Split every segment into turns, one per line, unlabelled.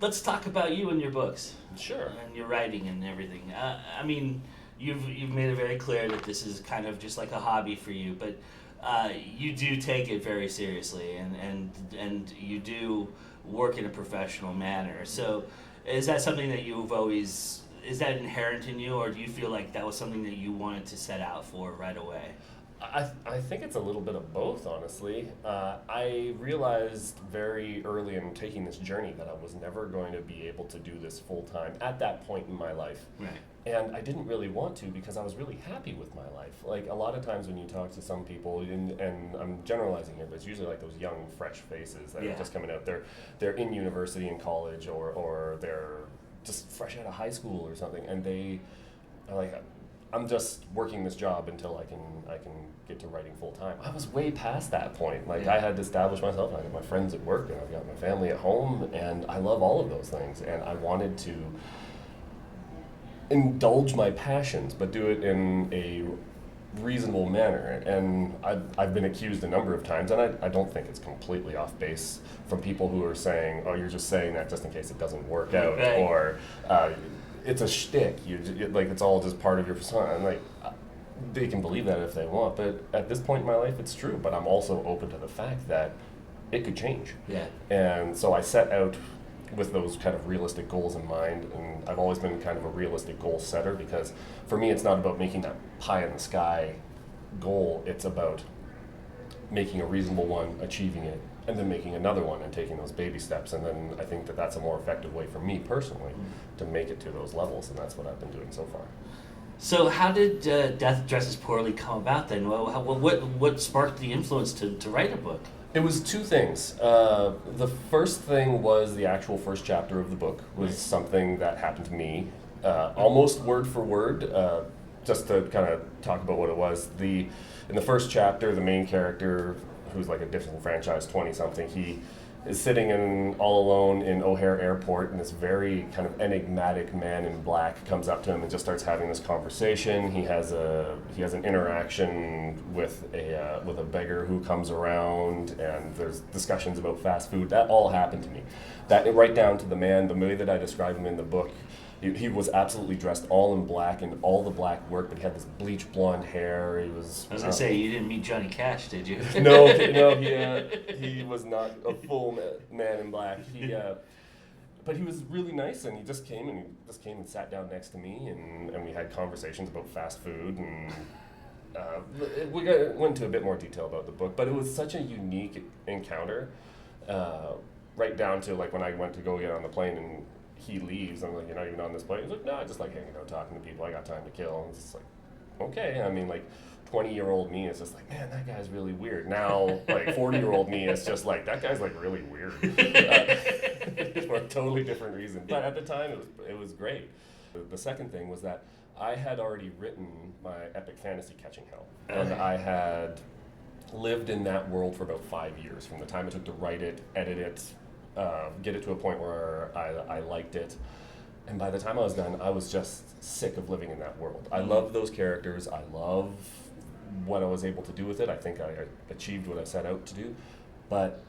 let's talk about you and your books.
Sure.
And your writing and everything. I mean, you've made it very clear that this is kind of just like a hobby for you, but you do take it very seriously, and you do work in a professional manner. So, is that something that you've always is that inherent in you, or do you feel like that was something that you wanted to set out for right away?
I think it's a little bit of both, honestly. I realized very early in taking this journey that I was never going to be able to do this full time at that point in my life.
Right.
And I didn't really want to because I was really happy with my life. Like a lot of times when you talk to some people, and I'm generalizing here, but it's usually like those young, fresh faces that
Yeah.
are just coming out. They're in university and college, or they're just fresh out of high school or something, and they are like, I'm just working this job until I can get to writing full time. I was way past that point. Like
Yeah.
I had established myself. I had my friends at work, and I've got my family at home, and I love all of those things. And I wanted to indulge my passions, but do it in a reasonable manner. And I've been accused a number of times, and I don't think it's completely off base from people who are saying, "Oh, you're just saying that just in case it doesn't work out,"
Right.
or it's a shtick. Like it's all just part of your persona. And like they can believe that if they want, but at this point in my life, it's true. But I'm also open to the fact that it could change.
Yeah.
And so I set out with those kind of realistic goals in mind, and I've always been kind of a realistic goal setter because for me, it's not about making that pie in the sky goal. It's about making a reasonable one, achieving it, and then making another one and taking those baby steps. And then I think that that's a more effective way for me personally to make it to those levels, and that's what I've been doing so far.
So, how did Death Dresses Poorly come about then? What sparked the influence to write a book?
It was two things. The first thing was the actual first chapter of the book was something that happened to me, almost word for word. Just to kind of talk about what it was. In the first chapter, the main character, who's like a disenfranchised 20-something, he is sitting all alone in O'Hare Airport, and this very kind of enigmatic man in black comes up to him and just starts having this conversation. He has an interaction with a beggar who comes around, and there's discussions about fast food. That all happened to me. That right down to the man, the way that I describe him in the book. He was absolutely dressed all in black and all the black work, but he had this bleach blonde hair. He was.
I was gonna say, you didn't meet Johnny Cash, did you?
No, he was not a full man in black. But he was really nice, and he just came and sat down next to me, and we had conversations about fast food, and went into a bit more detail about the book. But it was such a unique encounter, right down to like when I went to go get on the plane and he leaves. I'm like, "You're not even on this plane?" He's like, "No, I just like hanging out, talking to people. I got time to kill." And it's just like, okay. I mean, like 20-year-old me is just like, man, that guy's really weird. Now, like 40-year-old me is just like, that guy's like really weird for a totally different reason. But at the time, it was great. The second thing was that I had already written my epic fantasy Catching Hell, and I had lived in that world for about 5 years from the time it took to write it, edit it, get it to a point where I liked it. And by the time I was done, I was just sick of living in that world. I love those characters. I love what I was able to do with it. I think I achieved what I set out to do. But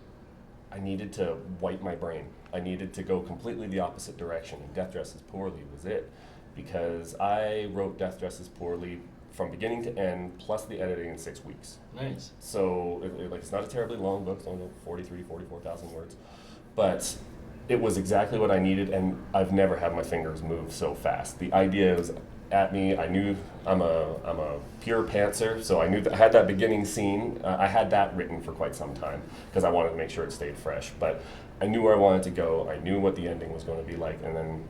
I needed to wipe my brain. I needed to go completely the opposite direction. And Death Dresses Poorly was it. Because I wrote Death Dresses Poorly from beginning to end, plus the editing in 6 weeks.
Nice.
So it's not a terribly long book. It's only 44,000 words. But it was exactly what I needed, and I've never had my fingers move so fast. The idea was at me. I knew I'm a pure pantser, so I knew that I had that beginning scene. I had that written for quite some time because I wanted to make sure it stayed fresh. But I knew where I wanted to go. I knew what the ending was going to be like, and then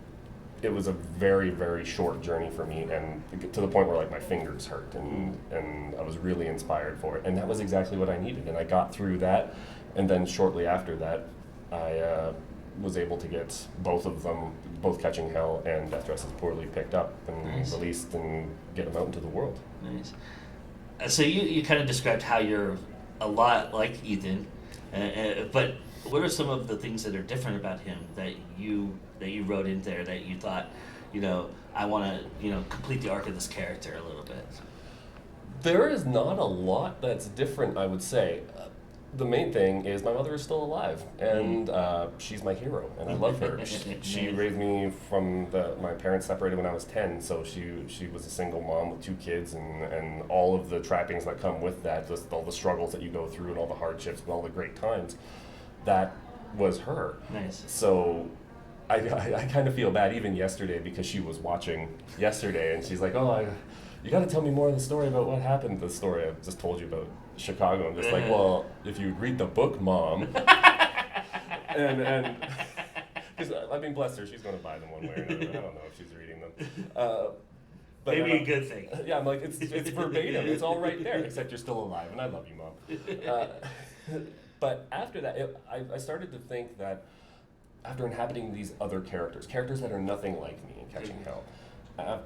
it was a very, very short journey for me, and to the point where like my fingers hurt, and I was really inspired for it. And that was exactly what I needed, and I got through that. And then shortly after that, I was able to get both of them, both Catching Hell and Death Dresses Poorly, picked up and released and get them out into the world.
Nice. So you kind of described how you're a lot like Ethan, but what are some of the things that are different about him that you wrote in there that you thought, I want to, complete the arc of this character a little bit?
There is not a lot that's different, I would say. the main thing is my mother is still alive, and she's my hero, and I love her. She raised me from my parents separated when I was 10, so she was a single mom with 2 kids, and all of the trappings that come with that, just all the struggles that you go through and all the hardships and all the great times, that was her.
Nice.
So I kind of feel bad even yesterday because she was watching yesterday, and she's like, oh, you got to tell me more of the story about what happened. The story I just told you about Chicago. I'm just like, well, if you read the book, Mom, and because I mean, bless her, she's going to buy them one way or another. I don't know if she's reading them. But
maybe a good thing.
Yeah, I'm like, it's verbatim. It's all right there, except you're still alive, and I love you, Mom. But after that, I started to think that after inhabiting these other characters that are nothing like me in Catching Hell,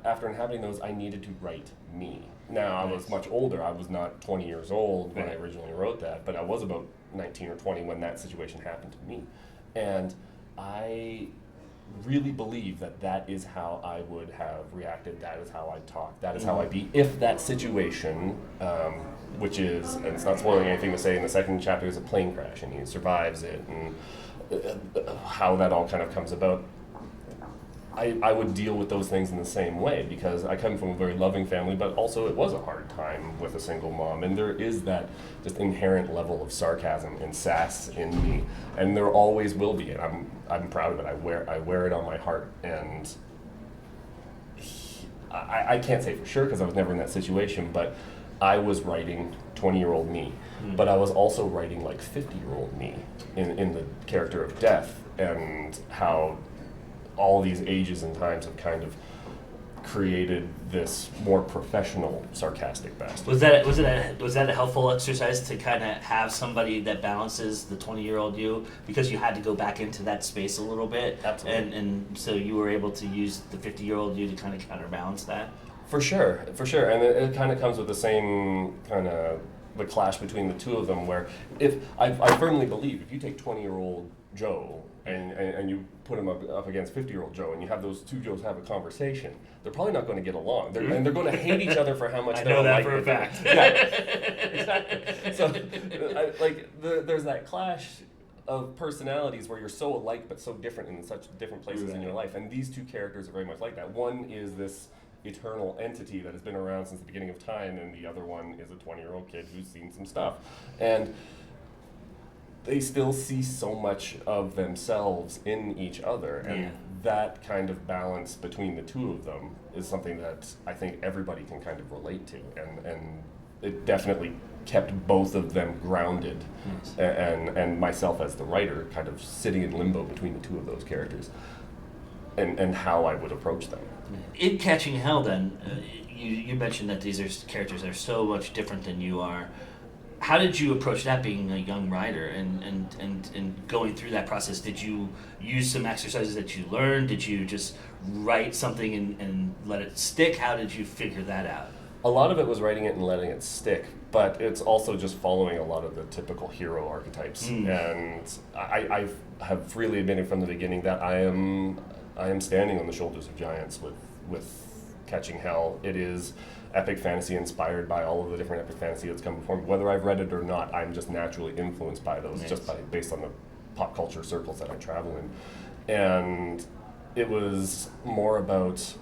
after inhabiting those, I needed to write me. Now, I was much older. I was not 20 years old when I originally wrote that, but I was about 19 or 20 when that situation happened to me. And I really believe that is how I would have reacted, that is how I'd talk, that is how I'd be if that situation, which is, and it's not spoiling anything to say, in the second chapter is a plane crash and he survives it, and how that all kind of comes about. I would deal with those things in the same way because I come from a very loving family, but also it was a hard time with a single mom, and there is that just inherent level of sarcasm and sass in me, and there always will be, and I'm proud of it. I wear it on my heart, and I can't say for sure because I was never in that situation, but I was writing 20-year-old me, but I was also writing like 50-year-old me in the character of Death, and how all these ages and times have kind of created this more professional, sarcastic bastard.
Was that a helpful exercise to kind of have somebody that balances the 20-year-old you, because you had to go back into that space a little bit?
Absolutely.
And so you were able to use the 50-year-old you to kind of counterbalance that? For
sure. And it kind of comes with the same kind of the clash between the two of them, where if I firmly believe if you take 20-year-old Joe and you put him up against 50-year-old Joe, and you have those two Joes have a conversation, they're probably not going to get along. And they're going to hate each other for how much they're alike. I know that for a fact. Yeah, exactly. So, there's that clash of personalities where you're so alike but so different in such different places in your life. And these two characters are very much like that. One is this eternal entity that has been around since the beginning of time, and the other one is a 20-year-old kid who's seen some stuff. And they still see so much of themselves in each other, and that kind of balance between the two of them is something that I think everybody can kind of relate to, and it definitely kept both of them grounded, and myself as the writer kind of sitting in limbo between the two of those characters, and how I would approach them.
In Catching Hell, then, you mentioned that these are characters that are so much different than you are. How did you approach that, being a young writer, and going through that process? Did you use some exercises that you learned? Did you just write something and let it stick? How did you figure that out?
A lot of it was writing it and letting it stick, but it's also just following a lot of the typical hero archetypes. And I have freely admitted from the beginning that I am standing on the shoulders of giants with Catching Hell. It is epic fantasy inspired by all of the different epic fantasy that's come before me. Whether I've read it or not, I'm just naturally influenced by those, based on the pop culture circles that I travel in. And it was more about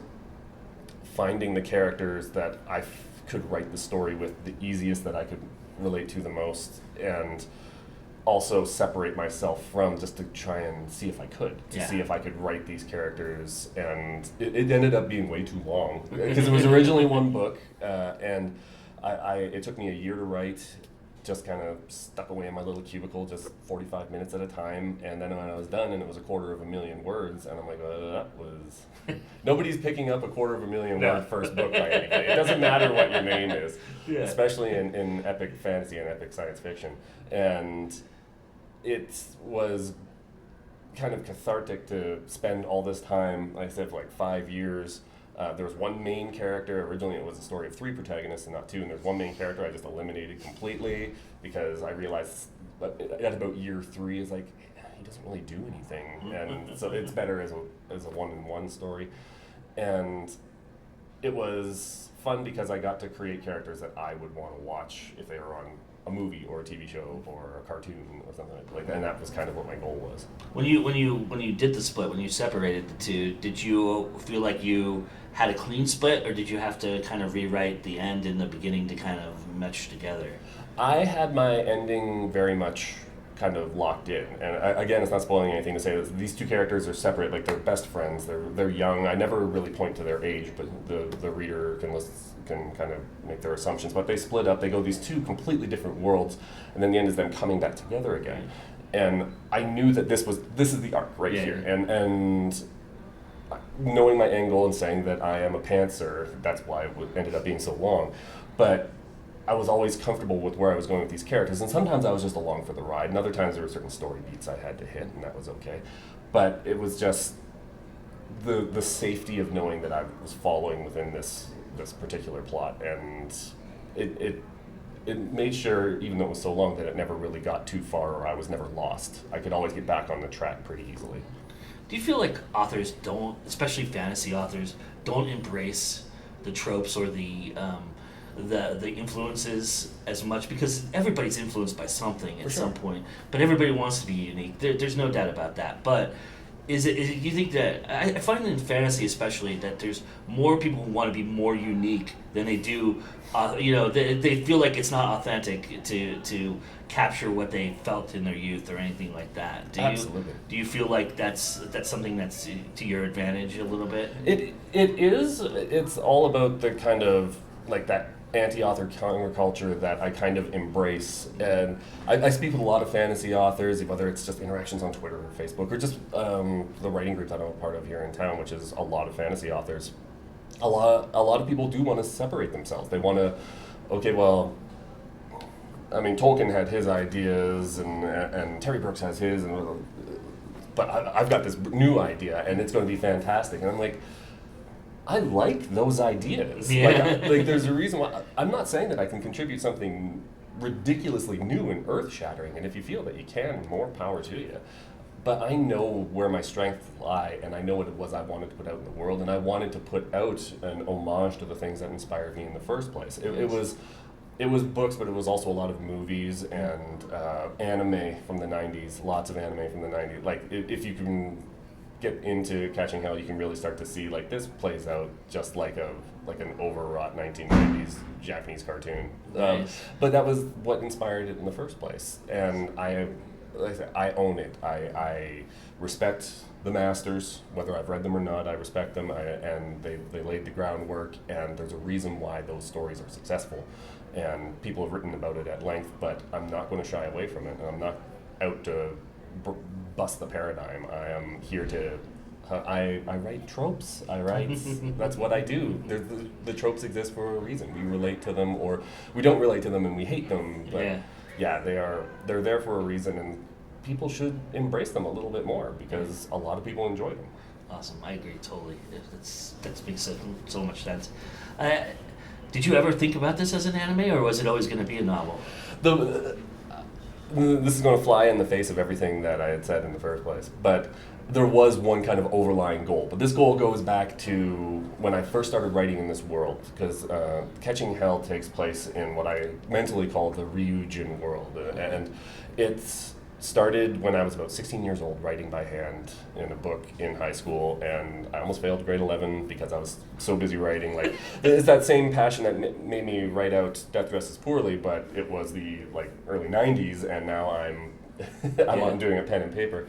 finding the characters that I could write the story with the easiest, that I could relate to the most, and also separate myself from, just to try and see if I could, see if I could write these characters. And it ended up being way too long, because it was originally one book, and it took me a year to write, just kind of stuck away in my little cubicle, just 45 minutes at a time. And then when I was done, and it was 250,000 words, and I'm like, that was... Nobody's picking up 250,000 word first book by anybody. It doesn't matter what your name is, especially in epic fantasy and epic science fiction. And it was kind of cathartic to spend all this time, like I said, for like 5 years. There was one main character. Originally it was a story of 3 protagonists and not 2, and there's one main character I just eliminated completely, because I realized at about year 3 is like, he doesn't really do anything, and so it's better as a one-in-one story. And it was fun because I got to create characters that I would want to watch if they were on a movie or a TV show or a cartoon or something like that. And that was kind of what my goal was.
When you did the split, when you separated the two, did you feel like you had a clean split, or did you have to kind of rewrite the end and the beginning to kind of mesh together?
I had my ending very much kind of locked in, and again, it's not spoiling anything to say that these two characters are separate. Like, they're best friends. They're young. I never really point to their age, but the reader can kind of make their assumptions. But they split up. They go these two completely different worlds, and then the end is them coming back together again. And I knew that this is the arc right here, and knowing my angle and saying that I am a pantser, that's why it ended up being so long. But I was always comfortable with where I was going with these characters, and sometimes I was just along for the ride, and other times there were certain story beats I had to hit, and that was okay. But it was just the safety of knowing that I was following within this particular plot, and it made sure, even though it was so long, that it never really got too far, or I was never lost. I could always get back on the track pretty easily.
Do you feel like authors don't, especially fantasy authors, don't embrace the tropes or the influences as much? Because everybody's influenced by something at some point, but everybody wants to be unique. There's no doubt about that. But is it you think that, I find in fantasy especially, that there's more people who want to be more unique than they do, they feel like it's not authentic to capture what they felt in their youth or anything like that.
Absolutely.
Do you feel like that's something that's to your advantage a little bit?
It is. It's all about the kind of, like, that anti-author counterculture that I kind of embrace. And I speak with a lot of fantasy authors, whether it's just interactions on Twitter or Facebook, or just the writing group that I'm a part of here in town, which is a lot of fantasy authors. A lot of people do want to separate themselves. They want to, okay, well, I mean, Tolkien had his ideas, and Terry Brooks has his, but I've got this new idea, and it's going to be fantastic. And I'm like, I like those ideas.
Yeah.
Like there's a reason why. I'm not saying that I can contribute something ridiculously new and earth-shattering, and if you feel that you can, more power to you. But I know where my strengths lie, and I know what it was I wanted to put out in the world, and I wanted to put out an homage to the things that inspired me in the first place. It was books, but it was also a lot of movies and anime from the 90s, lots of anime from the 90s. Like, if you can get into Catching Hell, you can really start to see, like, this plays out just like an overwrought 1990s Japanese cartoon.
Nice.
But that was what inspired it in the first place. And like I said, I own it. I respect the masters, whether I've read them or not. I respect them, and they laid the groundwork, and there's a reason why those stories are successful. And people have written about it at length, but I'm not going to shy away from it, and I'm not out to bust the paradigm. I am here to I write tropes. I write that's what I do. The tropes exist for a reason. We relate to them, or we don't relate to them and we hate them, but they're there for a reason, and people should embrace them a little bit more, because a lot of people enjoy them.
Awesome, I agree totally. That makes so much sense. Did you ever think about this as an anime, or was it always going to be a novel?
This is going to fly in the face of everything that I had said in the first place, but there was one kind of overlying goal. But this goal goes back to when I first started writing in this world, because Catching Hell takes place in what I mentally call the Ryujin world, and it's started when I was about 16 years old, writing by hand in a book in high school, and I almost failed grade 11 because I was so busy writing. Like, it's that same passion that made me write out Death Dresses Poorly, but it was the early 90s, and now I'm doing a pen and paper.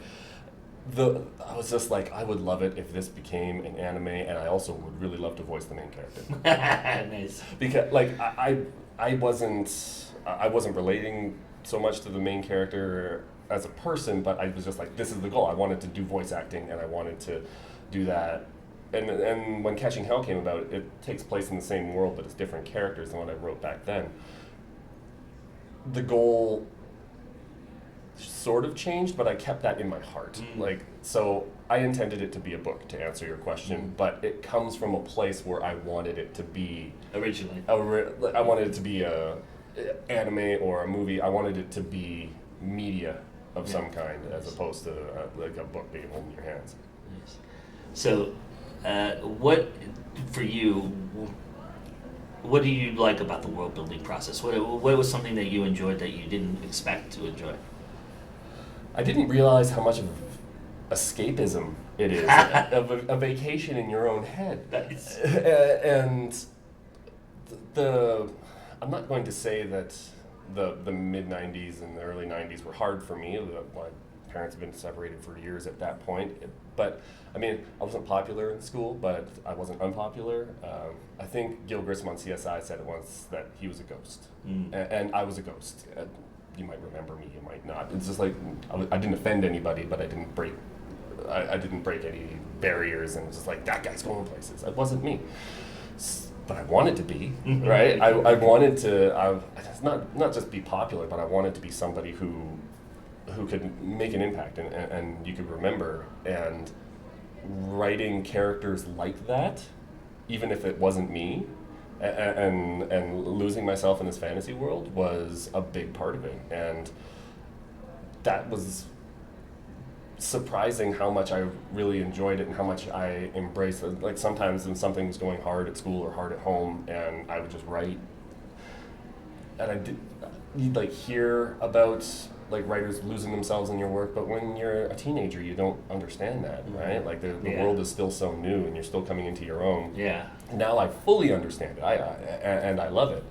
I was just like, I would love it if this became an anime, and I also would really love to voice the main character.
Nice.
Because I wasn't relating so much to the main character as a person, but I was just like, this is the goal. I wanted to do voice acting, and I wanted to do that. And when Catching Hell came about, it takes place in the same world, but it's different characters than what I wrote back then. The goal sort of changed, but I kept that in my heart. So I intended it to be a book, to answer your question, but it comes from a place where I wanted it to be
originally.
I wanted it to be a anime or a movie. I wanted it to be media of some kind, as opposed to a book being held in your hands.
Nice. So, what for you? What do you like about the world building process? What was something that you enjoyed that you didn't expect to enjoy?
I didn't realize how much of escapism it is, a vacation in your own head.
Nice.
And the I'm not going to say that the mid '90s and the early '90s were hard for me. My parents have been separated for years at that point, but I mean, I wasn't popular in school, but I wasn't unpopular. I think Gil Grissom on CSI said it once that he was a ghost, and I was a ghost. You might remember me, you might not. It's just like I didn't offend anybody, but I didn't break. I didn't break any barriers, and it was just like that guy's going places. It wasn't me, but I wanted to be right. I wanted to. It's not just be popular, but I wanted to be somebody who could make an impact and you could remember. And writing characters like that, even if it wasn't me, and losing myself in this fantasy world was a big part of it. And that was surprising how much I really enjoyed it and how much I embraced it. Like sometimes when something was going hard at school or hard at home, and I would just write, and you'd like hear about like writers losing themselves in your work, but when you're a teenager, you don't understand that, right? Like the world is still so new, and you're still coming into your own.
Yeah.
Now I fully understand it, and I love it.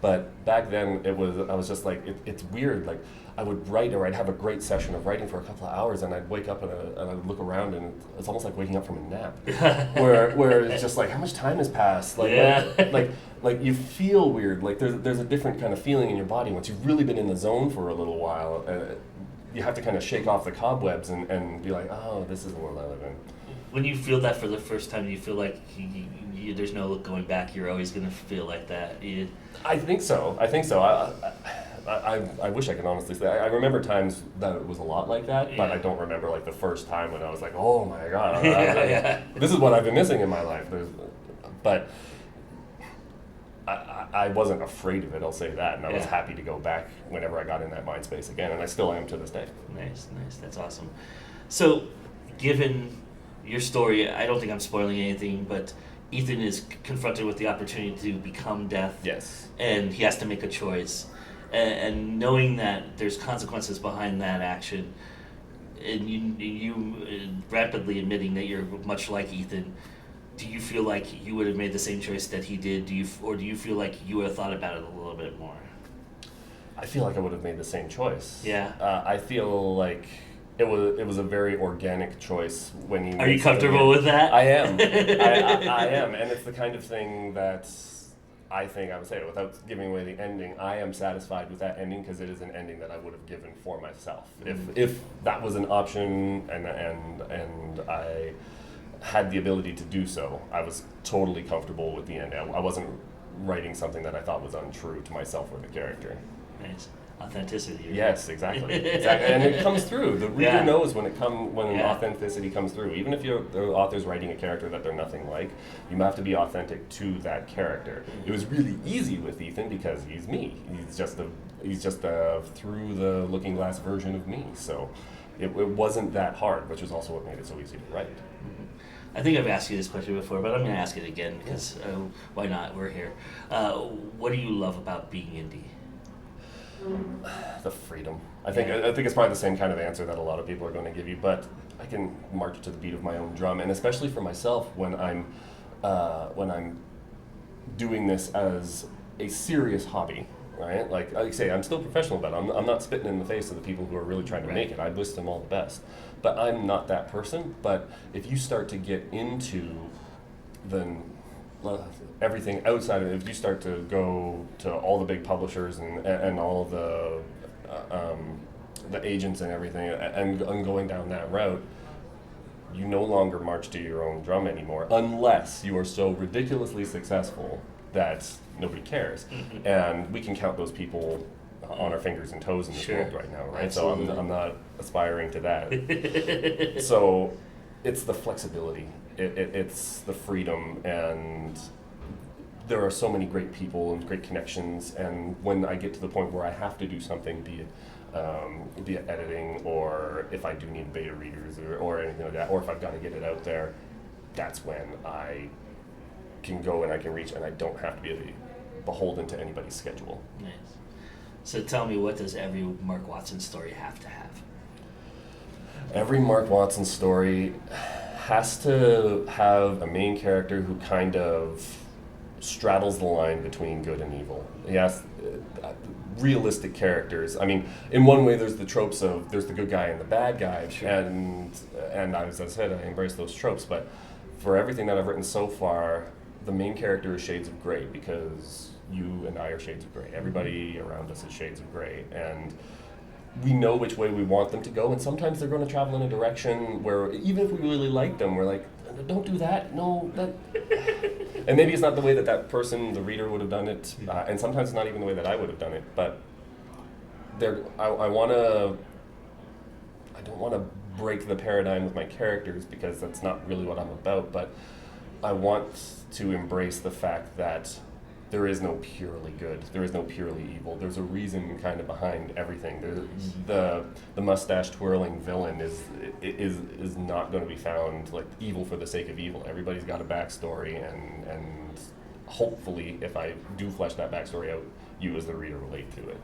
But back then, I was just like, it's weird. Like I would write, or I'd have a great session of writing for a couple of hours, and I'd wake up and I'd look around, and it's almost like waking up from a nap, where it's just like, how much time has passed? Like, like you feel weird. Like there's a different kind of feeling in your body once you've really been in the zone for a little while. You have to kind of shake off the cobwebs and be like, oh, this is the world I live in.
When you feel that for the first time, you feel like there's no going back. You're always going to feel like that.
I think so. I wish I could honestly say. I remember times that it was a lot like that, but I don't remember like the first time when I was like, oh my God, this is what I've been missing in my life. But I wasn't afraid of it, I'll say that, and I was happy to go back whenever I got in that mind space again, and I still am to this day.
Nice, that's awesome. So, given your story, I don't think I'm spoiling anything, but Ethan is confronted with the opportunity to become death.
Yes.
And he has to make a choice. And knowing that there's consequences behind that action, and you rapidly admitting that you're much like Ethan, do you feel like you would have made the same choice that he did? Do you feel like you would have thought about it a little bit more?
I feel like I would have made the same choice.
Yeah.
I feel like it was a very organic choice when you.
Are you comfortable with that?
I am. I am, and it's the kind of thing that I think I would say, without giving away the ending, I am satisfied with that ending because it is an ending that I would have given for myself. If that was an option and I had the ability to do so, I was totally comfortable with the end. I wasn't writing something that I thought was untrue to myself or the character.
Nice. Authenticity. Right?
Yes, exactly. And it comes through. The reader knows when authenticity comes through. Even if the author's writing a character that they're nothing like, you have to be authentic to that character. It was really easy with Ethan because he's me. He's just a through the looking glass version of me. So it wasn't that hard, which is also what made it so easy to write.
Mm-hmm. I think I've asked you this question before, but I'm going to ask it again because why not? We're here. What do you love about being indie?
The freedom. I think it's probably the same kind of answer that a lot of people are going to give you, but I can march to the beat of my own drum, and especially for myself when I'm doing this as a serious hobby, right? Like I say, I'm still professional, but I'm not spitting in the face of the people who are really trying to make it. I wish them all the best, but I'm not that person. But if you start to get into everything outside of it, if you start to go to all the big publishers and all the agents and everything and going down that route, you no longer march to your own drum anymore unless you are so ridiculously successful that nobody cares. Mm-hmm. And we can count those people on our fingers and toes in this world right now, right? Absolutely. So I'm not aspiring to that. So it's the flexibility. It's the freedom, and there are so many great people and great connections, and when I get to the point where I have to do something, be it editing, or if I do need beta readers or anything like that, or if I've got to get it out there, that's when I can go and I can reach, and I don't have to be beholden to anybody's schedule.
Nice. So tell me, what does every Mark Watson story have to have?
Every Mark Watson story has to have a main character who kind of straddles the line between good and evil. Yes, realistic characters. I mean, in one way, there's the tropes of there's the good guy and the bad guy,
Sure.
and as I said, I embrace those tropes. But for everything that I've written so far, the main character is shades of gray because you and I are shades of gray. Everybody around us is shades of gray, and we know which way we want them to go, and sometimes they're going to travel in a direction where even if we really like them, we're like, don't do that, no, that. And maybe it's not the way that that person, the reader, would have done it, and sometimes it's not even the way that I would have done it, but I don't want to break the paradigm with my characters because that's not really what I'm about, but I want to embrace the fact that there is no purely good. There is no purely evil. There's a reason kind of behind everything. The mustache twirling villain is not going to be found like evil for the sake of evil. Everybody's got a backstory, and hopefully, if I do flesh that backstory out, you as the reader relate to it.